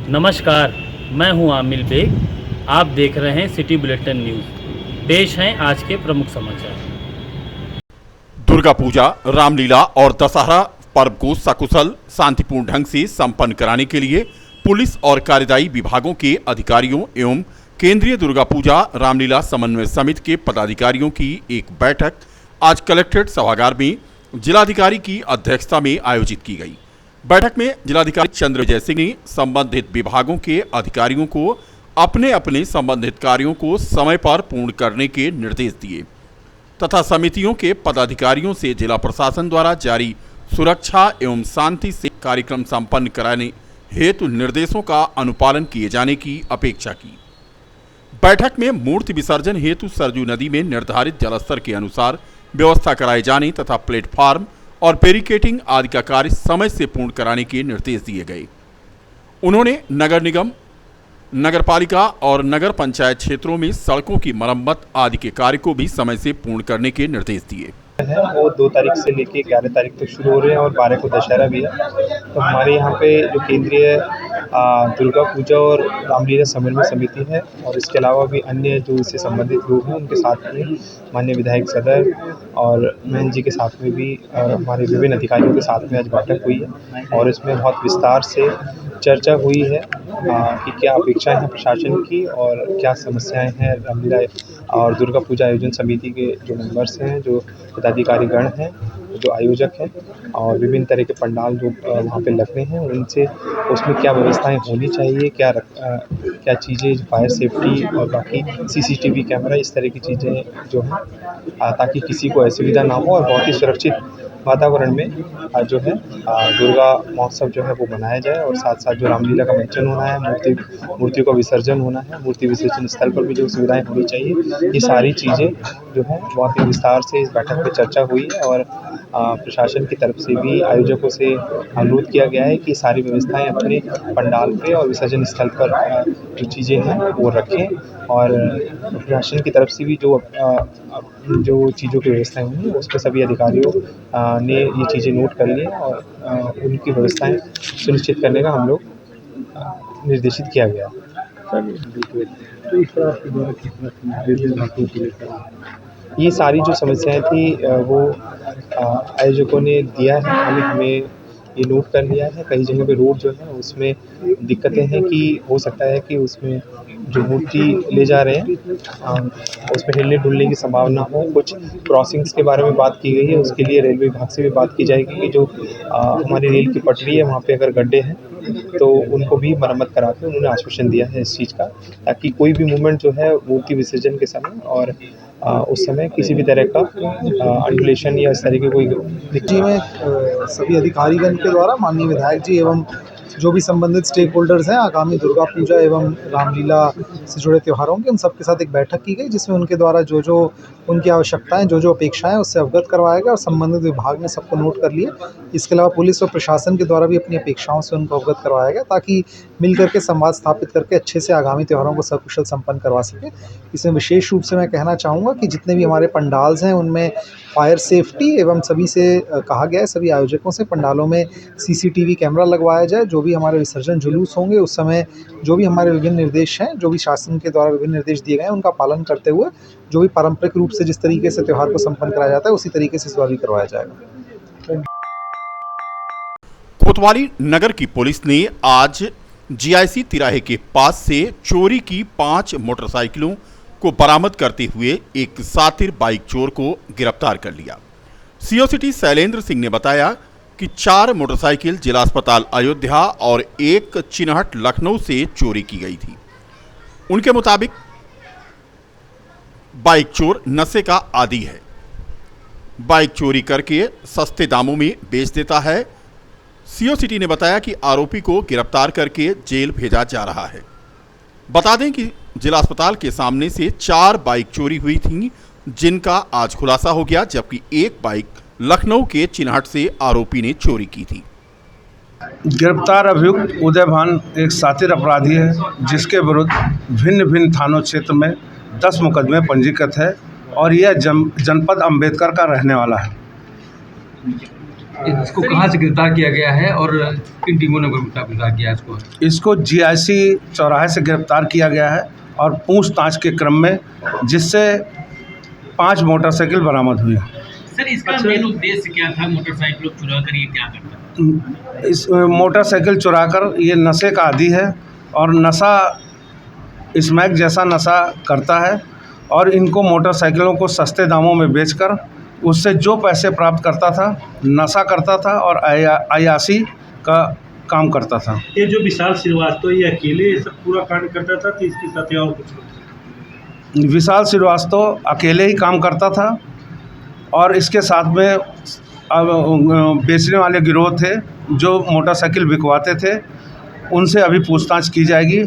नमस्कार, मैं हूं आमिल बेग। आप देख रहे हैं सिटी बुलेटिन न्यूज़। पेश हैं आज के प्रमुख समाचार। दुर्गा पूजा, रामलीला और दशहरा पर्व को सकुशल शांतिपूर्ण ढंग से संपन्न कराने के लिए पुलिस और कार्यदायी विभागों के अधिकारियों एवं केंद्रीय दुर्गा पूजा रामलीला समन्वय समिति के पदाधिकारियों की एक बैठक आज कलेक्ट्रेट सभागार में जिलाधिकारी की अध्यक्षता में आयोजित की गई। बैठक में जिलाधिकारी चंद्र विजय सिंह ने संबंधित विभागों के अधिकारियों को अपने अपने संबंधित कार्यों को समय पर पूर्ण करने के निर्देश दिए तथा समितियों के पदाधिकारियों से जिला प्रशासन द्वारा जारी सुरक्षा एवं शांति से कार्यक्रम संपन्न कराने हेतु निर्देशों का अनुपालन किए जाने की अपेक्षा की। बैठक में मूर्ति विसर्जन हेतु सरजू नदी में निर्धारित जलस्तर के अनुसार व्यवस्था कराए जाने तथा प्लेटफार्म और बैरिकेडिंग आदि का कार्य समय से पूर्ण कराने के निर्देश दिए गए। उन्होंने नगर निगम, नगरपालिका और नगर पंचायत क्षेत्रों में सड़कों की मरम्मत आदि के कार्य को भी समय से पूर्ण करने के निर्देश दिए। वो 2 तारीख से लेके 11 तारीख तक शुरू हो रहे हैं और 12 को दशहरा भी है। तो हमारे यहाँ पे जो केंद्रीय दुर्गा पूजा और रामलीला समन्वय समिति है और इसके अलावा भी अन्य जो इससे संबंधित लोग हैं उनके साथ में माननीय विधायक सदर और मैन जी के साथ में भी हमारे विभिन्न अधिकारियों के साथ में आज बैठक हुई है और इसमें बहुत विस्तार से चर्चा हुई है कि क्या अपेक्षाएं हैं प्रशासन की और क्या समस्याएं हैं रामलीला और दुर्गा पूजा आयोजन समिति के जो मेंबर्स हैं, जो पदाधिकारीगण हैं, जो आयोजक हैं और विभिन्न तरह के पंडाल जो वहाँ पे लग रहे हैं उनसे उसमें क्या व्यवस्थाएं होनी चाहिए, क्या चीज़ें फायर सेफ्टी और बाकी सीसीटीवी कैमरा इस तरह की चीज़ें जो हैं ताकि किसी को असुविधा ना हो और बहुत ही सुरक्षित वातावरण में जो है दुर्गा महोत्सव जो है वो मनाया जाए और साथ साथ जो रामलीला का मंचन होना है, मूर्ति का विसर्जन होना है, मूर्ति विसर्जन स्थल पर भी जो सुविधाएं होनी चाहिए, ये सारी चीज़ें जो है बहुत ही विस्तार से इस बैठक में चर्चा हुई है और प्रशासन की तरफ से भी आयोजकों से अनुरोध किया गया है कि सारी व्यवस्थाएं अपने पंडाल पे और विसर्जन स्थल पर जो चीज़ें हैं वो रखें और प्रशासन की तरफ से भी जो चीज़ों की व्यवस्थाएं हुई उसके सभी अधिकारियों ने ये चीज़ें नोट कर ली और उनकी व्यवस्थाएं सुनिश्चित करने का हम लोग निर्देशित किया गया। ये सारी जो समस्याएं थी वो आयोजकों ने दिया है, हमें ये नोट कर लिया है। कई जगह पे रोड जो है उसमें दिक्कतें हैं कि हो सकता है कि उसमें जो मूर्ति ले जा रहे हैं उसमें हिलने डुलने की संभावना हो। कुछ क्रॉसिंग्स के बारे में बात की गई है, उसके लिए रेलवे विभाग से भी बात की जाएगी कि जो हमारी रेल की पटरी है वहाँ पे अगर गड्ढे हैं तो उनको भी मरम्मत करा के उन्होंने आश्वासन दिया है इस चीज़ का, ताकि कोई भी मूवमेंट जो है मूर्ति विसर्जन के समय और उस समय किसी भी तरह का अंडुलेशन या इस तरह की कोई दिक्कत में सभी अधिकारीगण के द्वारा माननीय विधायक जी एवं जो भी संबंधित स्टेक होल्डर्स हैं आगामी दुर्गा पूजा एवं रामलीला से जुड़े त्योहारों की उन सबके साथ एक बैठक की गई जिसमें उनके द्वारा जो उनकी आवश्यकताएं, जो अपेक्षाएं उससे अवगत करवाया गया और संबंधित विभाग ने सबको नोट कर लिया। इसके अलावा पुलिस और प्रशासन के द्वारा भी अपनी अपेक्षाओं से उनको अवगत करवाया गया ताकि मिलकर के संवाद स्थापित करके अच्छे से आगामी त्योहारों को सकुशल संपन्न करवा सके। इसमें विशेष रूप से मैं कहना चाहूँगा कि जितने भी हमारे पंडाल्स हैं उनमें फायर सेफ्टी एवं सभी से कहा गया है, सभी आयोजकों से पंडालों में सीसीटीवी कैमरा लगवाया जाए। जो भी हमारे विसर्जन जुलूस होंगे उस समय जो भी हमारे विभिन्न निर्देश हैं, जो भी शासन के द्वारा विभिन्न निर्देश दिए गए हैं उनका पालन करते हुए जो भी पारंपरिक रूप से जिस तरीके से त्योहार को संपन्न कराया जाता है उसी तरीके से इस बार भी करवाया जाएगा। कोतवाली नगर की पुलिस ने आज जीआईसी तिराहे के पास से चोरी की 5 मोटरसाइकिलों को बरामद करते हुए एक सातिर बाइक चोर को गिरफ्तार कर लिया। सीओ सिटी शैलेंद्र सिंह ने बताया कि 4 मोटरसाइकिल जिला अस्पताल अयोध्या और एक चिन्हट लखनऊ से चोरी की गई थी। उनके मुताबिक बाइक चोर नशे का आदी है, बाइक चोरी करके सस्ते दामों में बेच देता है। सीओ सिटी ने बताया कि आरोपी को गिरफ्तार करके जेल भेजा जा रहा है। बता दें कि जिला अस्पताल के सामने से 4 बाइक चोरी हुई थीं, जिनका आज खुलासा हो गया, जबकि एक बाइक लखनऊ के चिन्हट से आरोपी ने चोरी की थी। गिरफ्तार अभियुक्त उदय भान एक सातिर अपराधी है जिसके विरुद्ध भिन्न भिन्न थानों क्षेत्र में 10 मुकदमे पंजीकृत है और यह जनपद अंबेडकर का रहने वाला है। इसको कहाँ से गिरफ्तार किया गया है और किन टीमों ने गिरफ्तार किया है इसको? इसको GIC चौराहे से गिरफ्तार किया गया है और पूछताछ के क्रम में जिससे 5 मोटरसाइकिल बरामद हुई। सर, इसका मेन उद्देश्य क्या था? मोटरसाइकिल चुरा कर ये क्या करता? इस मोटरसाइकिल चुराकर ये नशे का आदी है और नशा स्मैक जैसा नशा करता है और इनको मोटरसाइकिलों को सस्ते दामों में बेचकर उससे जो पैसे प्राप्त करता था, नशा करता था और अय्याशी का काम करता था। ये जो विशाल श्रीवास्तव ये अकेले सब पूरा कांड करता था तो इसके साथ और कुछ? विशाल श्रीवास्तव अकेले ही काम करता था और इसके साथ में बेचने वाले गिरोह थे जो मोटरसाइकिल बिकवाते थे, उनसे अभी पूछताछ की जाएगी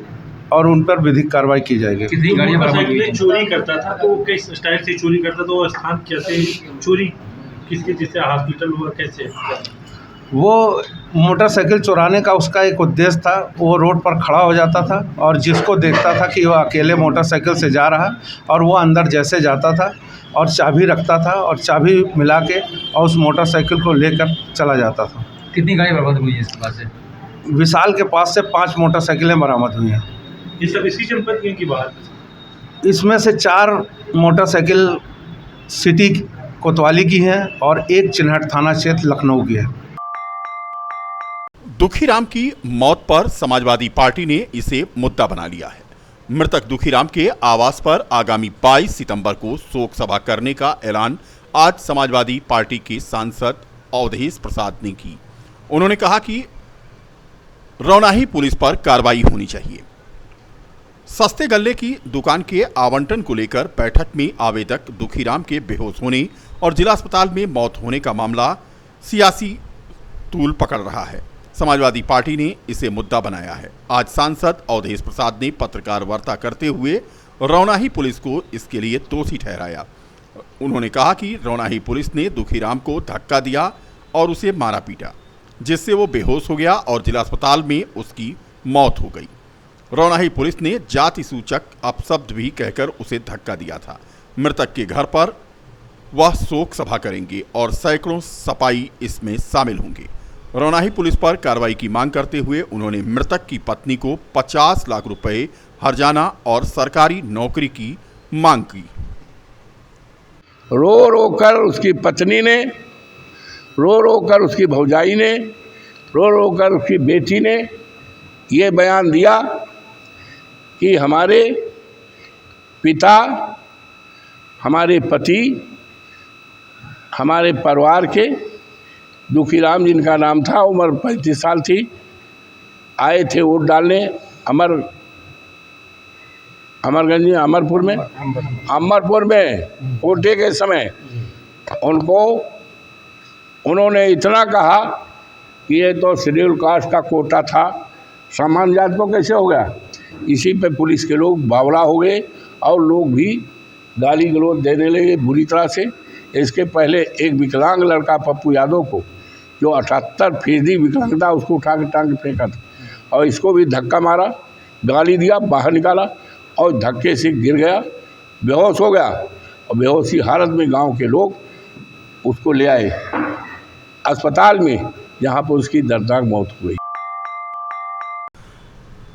और उन पर विधिक कार्रवाई की जाएगी। कितनी गाड़ियाँ बरामद हुई हैं? चोरी करता था तो वो किस स्टाइल से चोरी करता था? वो स्थान कैसे चोरी, किसके जैसे हॉस्पिटल हुआ कैसे? वो मोटरसाइकिल चुराने का उसका एक उद्देश्य था। वो रोड पर खड़ा हो जाता था और जिसको देखता था कि वो अकेले मोटरसाइकिल से जा रहा और वो अंदर जैसे जाता था और चाबी रखता था और चाबी मिला के और उस मोटरसाइकिल को लेकर चला जाता था। कितनी गाड़ी बरामद हुई है इसके पास से? विशाल के पास से 5 मोटरसाइकिलें बरामद हुई हैं। ये सब इसी जनपद की बात? इसमें से 4 मोटरसाइकिल सिटी कोतवाली की हैं और 1 चिन्हट थाना क्षेत्र लखनऊ की है। दुखीराम की मौत पर समाजवादी पार्टी ने इसे मुद्दा बना लिया है। मृतक दुखीराम के आवास पर आगामी 22 सितंबर को शोक सभा करने का ऐलान आज समाजवादी पार्टी के सांसद अवधेश प्रसाद ने की। उन्होंने कहा कि रौनाही पुलिस पर कार्रवाई होनी चाहिए। सस्ते गल्ले की दुकान के आवंटन को लेकर बैठक में आवेदक दुखीराम के बेहोश होने और जिला अस्पताल में मौत होने का मामला सियासी तूल पकड़ रहा है। समाजवादी पार्टी ने इसे मुद्दा बनाया है। आज सांसद अवधेश प्रसाद ने पत्रकार वार्ता करते हुए रौनाही पुलिस को इसके लिए दोषी ठहराया। उन्होंने कहा कि रौनाही पुलिस ने दुखीराम को धक्का दिया और उसे मारा पीटा, जिससे वो बेहोश हो गया और जिला अस्पताल में उसकी मौत हो गई। रौनाही पुलिस ने जाति सूचक अपशब्द भी कहकर उसे धक्का दिया था। मृतक के घर पर वह शोक सभा करेंगे और सैकड़ों सपाई इसमें शामिल होंगे। रौनाही पुलिस पर कार्रवाई की मांग करते हुए उन्होंने मृतक की पत्नी को 50 लाख रुपए हर्जाना और सरकारी नौकरी की मांग की। रो रो कर उसकी पत्नी ने, रो रो कर उसकी भौजाई ने, रो रो कर उसकी बेटी ने ये बयान दिया कि हमारे पिता, हमारे पति, हमारे परिवार के दुखीराम जिनका नाम था, उम्र 35 साल थी, आए थे वोट डालने अमरपुर में वोटे के समय उन्होंने इतना कहा कि ये तो शेड्यूल कास्ट का कोटा था, सामान्य जात को कैसे हो गया। इसी पे पुलिस के लोग बावला हो गए और लोग भी गाली गलौज देने लगे बुरी तरह से। इसके पहले एक विकलांग लड़का पप्पू यादव को, जो 78% विकलांगता, उसको उठा के टांग फेंका था और इसको भी धक्का मारा, गाली दिया, बाहर निकाला और धक्के से गिर गया, बेहोश हो गया और बेहोशी हालत में गांव के लोग उसको ले आए अस्पताल में, जहां पर उसकी दर्दनाक मौत हुई।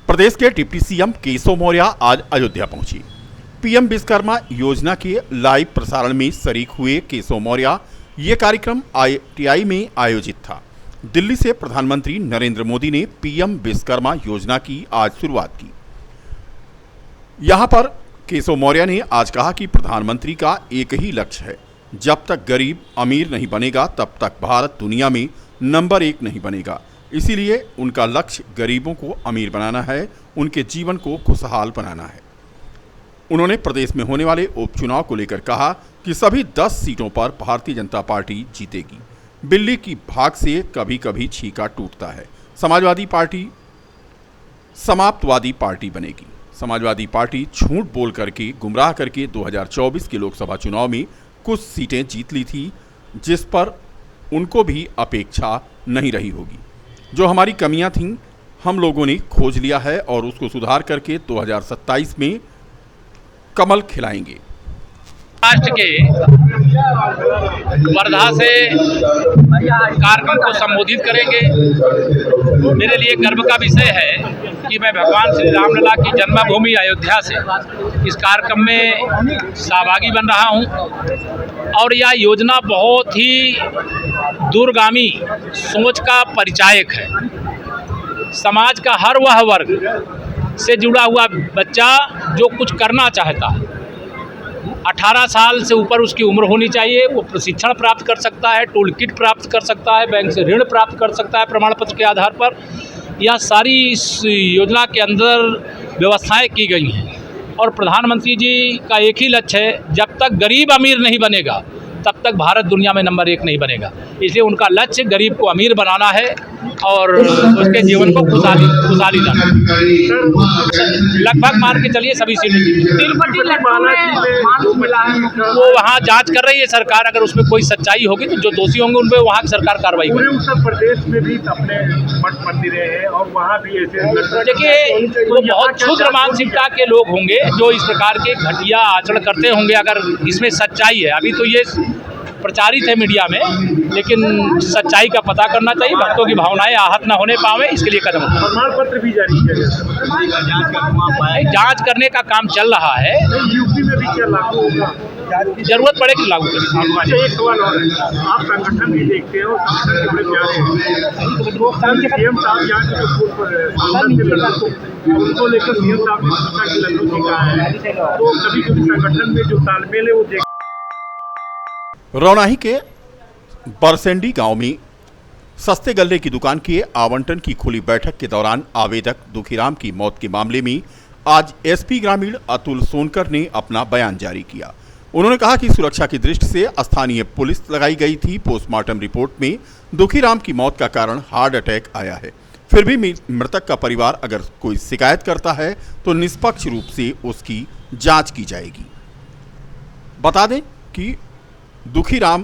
प्रदेश के डिप्टी सीएम केशव मौर्य आज अयोध्या पहुंचे। पीएम विश्वकर्मा योजना के लाइव प्रसारण में शरीक हुए केशव मौर्य ये कार्यक्रम ITI में आयोजित था। दिल्ली से प्रधानमंत्री नरेंद्र मोदी ने पीएम विश्वकर्मा योजना की आज शुरुआत की। यहां पर केशव मौर्य ने आज कहा कि प्रधानमंत्री का एक ही लक्ष्य है, जब तक गरीब अमीर नहीं बनेगा तब तक भारत दुनिया में नंबर 1 नहीं बनेगा। इसीलिए उनका लक्ष्य गरीबों को अमीर बनाना है, उनके जीवन को खुशहाल बनाना है। उन्होंने प्रदेश में होने वाले उपचुनाव को लेकर कहा कि सभी 10 सीटों पर भारतीय जनता पार्टी जीतेगी। बिल्ली की भाग से कभी कभी छींका टूटता है। समाजवादी पार्टी समाप्तवादी पार्टी बनेगी। समाजवादी पार्टी झूठ बोल करके, गुमराह करके 2024 के लोकसभा चुनाव में कुछ सीटें जीत ली थी, जिस पर उनको भी अपेक्षा नहीं रही होगी। जो हमारी कमियां थीं हम लोगों ने खोज लिया है और उसको सुधार करके 2027 में कमल खिलाएंगे। राष्ट्र के वर्धा से कार्यक्रम को संबोधित करेंगे। मेरे लिए गर्व का विषय है कि मैं भगवान श्री रामलला की जन्मभूमि अयोध्या से इस कार्यक्रम में सहभागी बन रहा हूं और यह योजना बहुत ही दूरगामी सोच का परिचायक है। समाज का हर वह वर्ग से जुड़ा हुआ बच्चा जो कुछ करना चाहता है, 18 साल से ऊपर उसकी उम्र होनी चाहिए, वो प्रशिक्षण प्राप्त कर सकता है, टूल किट प्राप्त कर सकता है, बैंक से ऋण प्राप्त कर सकता है प्रमाण पत्र के आधार पर। यह सारी इस योजना के अंदर व्यवस्थाएं की गई हैं और प्रधानमंत्री जी का एक ही लक्ष्य है, जब तक गरीब अमीर नहीं बनेगा तब तक भारत दुनिया में नंबर 1 नहीं बनेगा। इसलिए उनका लक्ष्य गरीब को अमीर बनाना है और उसके जीवन को खुशहाली लाना। लगभग मान के चलिए सभी सीटें वो वहाँ जांच कर रही है सरकार। अगर उसमें कोई सच्चाई होगी तो जो दोषी होंगे उन पर वहाँ की सरकार कार्रवाई करेगी। उत्तर प्रदेश में भी अपने मठ मंदिरें हैं और वहाँ भी ऐसे देखिए, वो बहुत क्षुद्र मानसिकता के लोग होंगे जो इस प्रकार के घटिया आचरण करते होंगे। अगर इसमें सच्चाई है, अभी तो ये प्रचारित है मीडिया में, लेकिन सच्चाई का पता करना चाहिए, भक्तों की भावनाएं आहत न होने पावे, इसके लिए कदम उठाएं। प्रमाण पत्र भी जारी किया गया, जांच करने का काम चल रहा है। यूपी में भी क्या लागू होगा? जरूरत पड़ेगी लागू करें। एक सवाल और है, आप संगठन भी देखते हो, संगठन के बड़े प्यारे हैं। सीएम साहब यहाँ के जो पूर्व उनको लेकर सीएम साहब ने पूछा कि लल्लू जी कहाँ है, तो कभी कभी संगठन में जो तालमेल है वो देख। रौनाही के बरसेंडी गांव में सस्ते गल्ले की दुकान के आवंटन की खुली बैठक के दौरान आवेदक दुखीराम की मौत के मामले में आज एसपी ग्रामीण अतुल सोनकर ने अपना बयान जारी किया। उन्होंने कहा कि सुरक्षा की दृष्टि से स्थानीय पुलिस लगाई गई थी। पोस्टमार्टम रिपोर्ट में दुखीराम की मौत का कारण हार्ट अटैक आया है। फिर भी मृतक का परिवार अगर कोई शिकायत करता है तो निष्पक्ष रूप से उसकी जांच की जाएगी। बता दें कि दुखीराम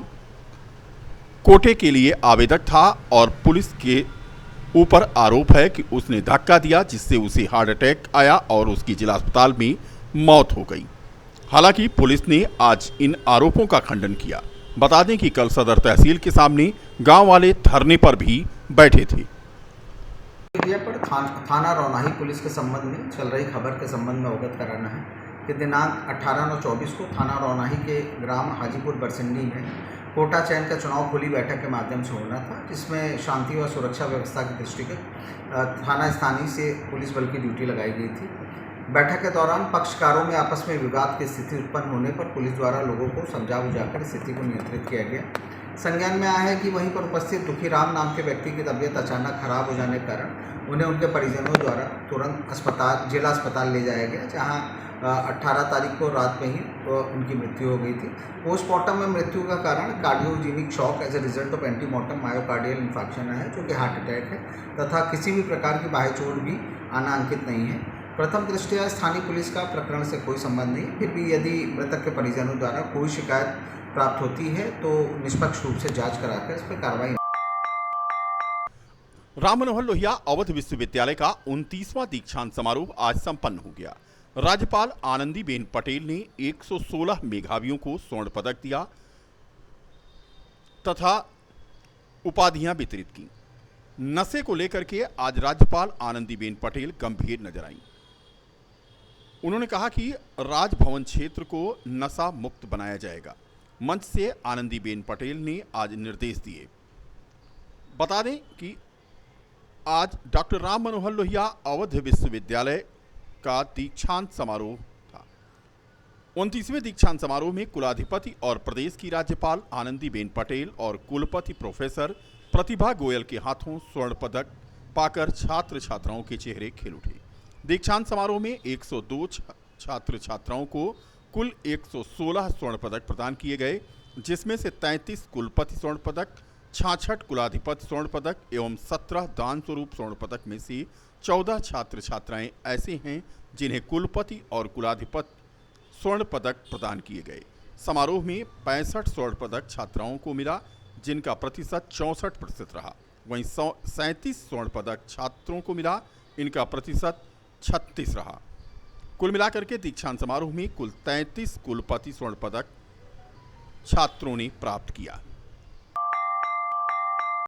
कोटे के लिए आवेदक था और पुलिस के ऊपर आरोप है कि उसने धक्का दिया जिससे उसे हार्ट अटैक आया और उसकी जिला अस्पताल में मौत हो गई। हालांकि पुलिस ने आज इन आरोपों का खंडन किया। बता दें कि कल सदर तहसील के सामने गांव वाले धरने पर भी बैठे थे। पर थाना रौनाही पुलिस के संबंध में चल रही खबर के संबंध में अवगत कराना है कि दिनांक 18/9/24 को थाना रौनाही के ग्राम हाजीपुर बरसिंडी में कोटा चयन का चुनाव खुली बैठक के माध्यम से होना था, जिसमें शांति व सुरक्षा व्यवस्था की दृष्टिगत थाना स्थानीय से पुलिस बल की ड्यूटी लगाई गई थी। बैठक के दौरान पक्षकारों में आपस में विवाद की स्थिति उत्पन्न होने पर पुलिस द्वारा लोगों को समझा बुझाकर स्थिति को नियंत्रित किया गया। संज्ञान में आया है कि वहीं पर उपस्थित दुखीराम नाम के व्यक्ति की तबीयत अचानक खराब हो जाने के कारण उन्हें उनके परिजनों द्वारा तुरंत जिला अस्पताल ले जाया गया, जहां 18 तारीख को रात में ही उनकी मृत्यु हो गई थी। पोस्टमार्टम में मृत्यु का कारण cardiogenic shock as a result of antemortem myocardial infection है, जो कि हार्ट अटैक है, तथा किसी भी प्रकार की बाह्य चोट भी आना अंकित नहीं है। प्रथम दृष्टया स्थानीय पुलिस का प्रकरण से कोई संबंध नहीं, फिर भी यदि मृतक के परिजनों द्वारा कोई शिकायत प्राप्त होती है तो निष्पक्ष रूप से जांच कराकर इस पर कार्रवाई। राम मनोहर लोहिया अवध विश्वविद्यालय का 29वां दीक्षांत समारोह आज संपन्न हो गया। राज्यपाल आनंदीबेन पटेल ने 116 मेधावियों को स्वर्ण पदक दिया तथा उपाधियां वितरित की। नशे को लेकर के आज राज्यपाल आनंदीबेन पटेल गंभीर नजर आईं। उन्होंने कहा कि राजभवन क्षेत्र को नशा मुक्त बनाया जाएगा। मंच से आनंदीबेन पटेल ने आज निर्देश दिए। बता दें कि आज डॉक्टर राम मनोहर लोहिया अवध विश्वविद्यालय का दीक्षांत समारोह था। 29वें दीक्षांत समारोह में कुलाधिपति और प्रदेश की राज्यपाल आनंदीबेन पटेल और कुलपति प्रोफेसर प्रतिभा गोयल के हाथों स्वर्ण पदक पाकर छात्र छात्राओं के चेहरे खिल उठे। दीक्षांत समारोह में 102 छात्र छात्राओं को कुल 116 स्वर्ण पदक प्रदान किए गए, जिसमें से 33 कुलपति स्वर्ण पदक, 66 कुलाधिपति स्वर्ण पदक एवं 17 दान स्वरूप स्वर्ण पदक में से 14 छात्र छात्राएं ऐसे हैं जिन्हें कुलपति और कुलाधिपति स्वर्ण पदक प्रदान किए गए। समारोह में 65 स्वर्ण पदक छात्राओं को मिला, जिनका प्रतिशत 64% रहा। वहीं 37 स्वर्ण पदक छात्रों को मिला, इनका प्रतिशत 36 रहा। कुल मिलाकर के दीक्षांत समारोह में कुल 33 कुलपति स्वर्ण पदक छात्रों ने प्राप्त किया।